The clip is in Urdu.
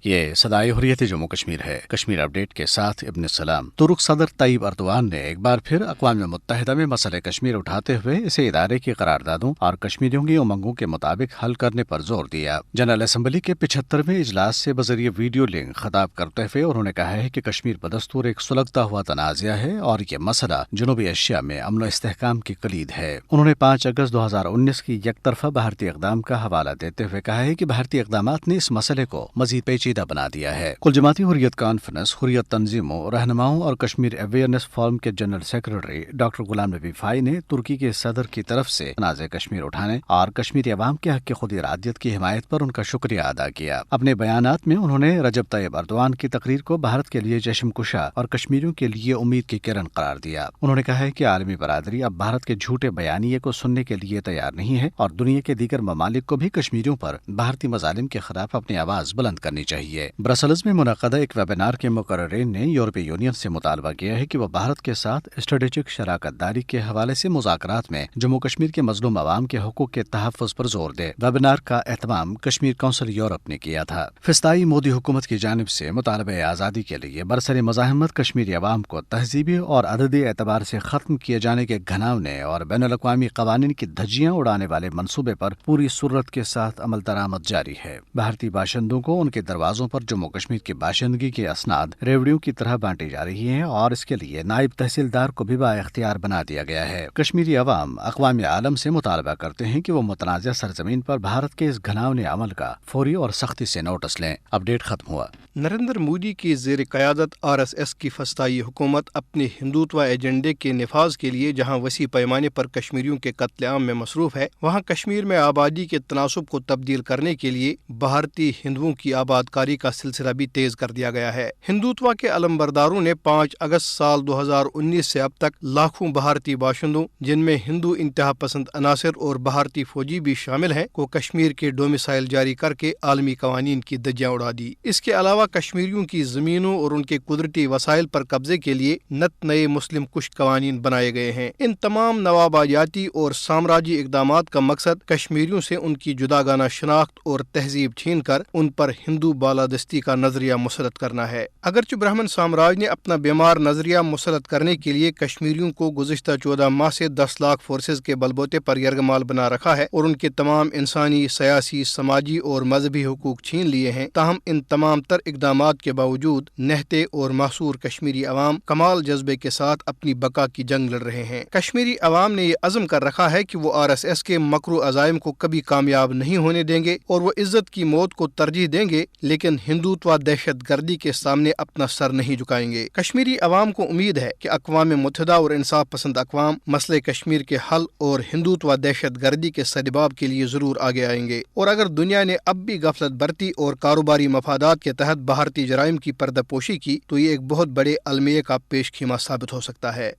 یہ صدائے حریت جموں کشمیر ہے۔ کشمیر اپڈیٹ کے ساتھ ابن سلام۔ ترک صدر طیب اردوان نے ایک بار پھر اقوام متحدہ میں مسئلہ کشمیر اٹھاتے ہوئے اسے ادارے کی قراردادوں اور کشمیریوں کی امنگوں کے مطابق حل کرنے پر زور دیا۔ جنرل اسمبلی کے 75ویں اجلاس سے بذریعہ ویڈیو لنک خطاب کرتے ہوئے انہوں نے کہا ہے کہ کشمیر بدستور ایک سلگتا ہوا تنازعہ ہے اور یہ مسئلہ جنوبی ایشیا میں امن و استحکام کی کلید ہے۔ انہوں نے 5 اگست 2019 کی یک طرفہ بھارتی اقدام کا حوالہ دیتے ہوئے کہا ہے کہ بھارتی اقدامات نے اس مسئلے کو مزید پیچیدہ بنا دیا ہے۔ کل جماعتی حریت کانفرنس، حریت تنظیموں، رہنماؤں اور کشمیر اویئرنیس فورم کے جنرل سیکرٹری ڈاکٹر غلام نبی فائی نے ترکی کے صدر کی طرف سے تنازع کشمیر اٹھانے اور کشمیری عوام کے حق خود ارادیت کی حمایت پر ان کا شکریہ ادا کیا۔ اپنے بیانات میں انہوں نے رجب طیب اردوان کی تقریر کو بھارت کے لیے چشم کشا اور کشمیریوں کے لیے امید کی کرن قرار دیا۔ انہوں نے کہا ہے کہ عالمی برادری اب بھارت کے جھوٹے بیانیے کو سننے کے لیے تیار نہیں ہے اور دنیا کے دیگر ممالک کو بھی کشمیریوں پر بھارتی مظالم کے خلاف اپنی آواز بلند کرنی چاہیے۔ برسلز میں منعقدہ ایک ویبینار کے مقررین نے یورپی یونین سے مطالبہ کیا ہے کہ وہ بھارت کے ساتھ اسٹریٹجک شراکت داری کے حوالے سے مذاکرات میں جموں کشمیر کے مظلوم عوام کے حقوق کے تحفظ پر زور دے۔ ویبینار کا اہتمام کشمیر کونسل یورپ نے کیا تھا۔ فسطائی مودی حکومت کی جانب سے مطالبہ آزادی کے لیے برسر مزاحمت کشمیری عوام کو تہذیبی اور عددی اعتبار سے ختم کیے جانے کے گھناونے اور بین الاقوامی قوانین کی دھجیاں اڑانے والے منصوبے پر پوری سرعت کے ساتھ عمل درآمد جاری ہے۔ بھارتی باشندوں کو ان کے دروازوں پر جموں کشمیر کی باشندگی کے اسناد ریوڑیوں کی طرح بانٹی جا رہی ہیں اور اس کے لیے نائب تحصیلدار کو بھی بااختیار بنا دیا گیا ہے۔ کشمیری عوام اقوام عالم سے مطالبہ کرتے ہیں کہ وہ متنازع سرزمین پر بھارت کے اس گھناونے عمل کا فوری اور سختی سے نوٹس لیں۔ اپڈیٹ ختم ہوا۔ نریندر مودی کی زیر قیادت RSS کی فسطائی حکومت اپنے ہندوتوا ایجنڈے کے نفاذ کے لیے جہاں وسیع پیمانے پر کشمیریوں کے قتل عام میں مصروف ہے، وہاں کشمیر میں آبادی کے تناسب کو تبدیل کرنے کے لیے بھارتی ہندوؤں کی آباد کاری کا سلسلہ بھی تیز کر دیا گیا ہے۔ ہندوتوا کے علمبرداروں نے 5 اگست سال 2019 سے اب تک لاکھوں بھارتی باشندوں، جن میں ہندو انتہا پسند عناصر اور بھارتی فوجی بھی شامل ہیں، کو کشمیر کے ڈومیسائل جاری کر کے عالمی قوانین کی دھجیاں اڑا دی۔ اس کے علاوہ کشمیریوں کی زمینوں اور ان کے قدرتی وسائل پر قبضے کے لیے نئے مسلم کش قوانین بنائے گئے ہیں۔ ان تمام نوآبادیاتی اور سامراجی اقدامات کا مقصد کشمیریوں سے ان کی جداگانہ شناخت اور تہذیب چھین کر ان پر ہندو بالادستی کا نظریہ مسلط کرنا ہے۔ اگرچہ برہمن سامراج نے اپنا بیمار نظریہ مسلط کرنے کے لیے کشمیریوں کو گزشتہ 14 ماہ سے 10 لاکھ فورسز کے بلبوتے پر یرغمال بنا رکھا ہے اور ان کے تمام انسانی، سیاسی، سماجی اور مذہبی حقوق چھین لیے ہیں، تاہم ان تمام تر اقدامات کے باوجود نہتے اور محصور کشمیری عوام کمال جذبے کے ساتھ اپنی بقا کی جنگ لڑ رہے ہیں۔ کشمیری عوام نے یہ عزم کر رکھا ہے کہ وہ RSS کے مکرو عزائم کو کبھی کامیاب نہیں ہونے دیں گے اور وہ عزت کی موت کو ترجیح دیں گے، لیکن ہندوتوا دہشت گردی کے سامنے اپنا سر نہیں جھکائیں گے۔ کشمیری عوام کو امید ہے کہ اقوام متحدہ اور انصاف پسند اقوام مسئلہ کشمیر کے حل اور ہندوتوا دہشت گردی کے سدباب کے لیے ضرور آگے آئیں گے، اور اگر دنیا نے اب بھی غفلت برتی اور کاروباری مفادات کے تحت بھارتی جرائم کی پردہ پوشی کی تو یہ ایک بہت بڑے المیہ کا پیش خیمہ ثابت ہو سکتا ہے۔